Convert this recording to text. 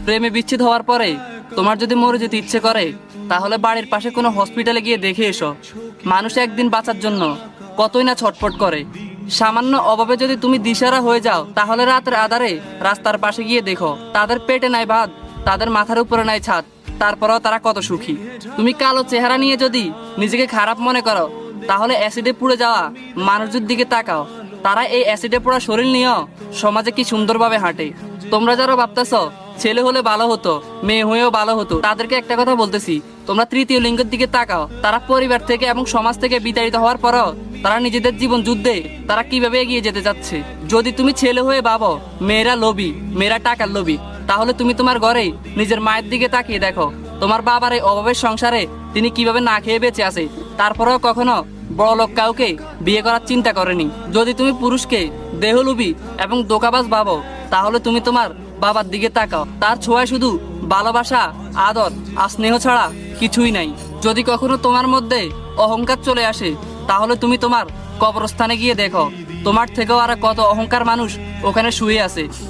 প্রেমে বিচ্ছেদ হওয়ার পরে তোমার যদি মরে যেতে ইচ্ছে করে, তাহলে বাড়ির পাশে কোনো হসপিটালে গিয়ে দেখে এসো। মানুষ একদিন বাঁচার জন্য কতই না ছটফট করে। সামান্য অভাবে যদি তুমি দিশারা হয়ে যাও, তাহলে রাতের আধারে রাস্তার পাশে গিয়ে দেখো, তাদের পেটে নাই ভাত, তাদের মাথার উপরে নাই ছাদ, তারপরেও তারা কত সুখী। তুমি কালো চেহারা নিয়ে যদি নিজেকে খারাপ মনে করো, তাহলে অ্যাসিডে পুড়ে যাওয়া মানুষদের দিকে তাকাও। তারা এই অ্যাসিডে পোড়া শরীর নিয়েও সমাজে কি সুন্দরভাবে হাঁটে। তোমরা যারা ভাবতেছ ছেলে হলে ভালো হতো, মেয়ে হয়েও ভালো হতো, তাদেরকে একটা কথা বলতেছি, তোমরা তৃতীয় লিঙ্গের দিকে তাকাও। তারা পরিবার থেকে এবং সমাজ থেকে বিতাড়িত হওয়ার পরও তারা নিজেদের জীবন যুদ্ধে তারা কিভাবে এগিয়ে যেতে যাচ্ছে। যদি তুমি ছেলে হয়ে ভাবো মেয়েরা লোভী, মেয়েরা টাকার লোভী, তাহলে তুমি তোমার ঘরে নিজের মায়ের দিকে তাকিয়ে দেখো। তোমার বাবার এই অভাবের সংসারে তিনি কিভাবে না খেয়ে বেঁচে আছে, তারপরেও কখনো বড় লোক কাউকে বিয়ে করার চিন্তা করেনি। যদি তুমি পুরুষকে দেহলোভী এবং দোকাবাজ ভাবো, তাহলে তুমি তোমার বাবার দিকে তাকাও। তার ছোঁয়ায় শুধু ভালোবাসা, আদর আর স্নেহ ছাড়া কিছুই নাই। যদি কখনো তোমার মধ্যে অহংকার চলে আসে, তাহলে তুমি তোমার কবরস্থানে গিয়ে দেখো, তোমার থেকেও আর কত অহংকার মানুষ ওখানে শুয়ে আছে।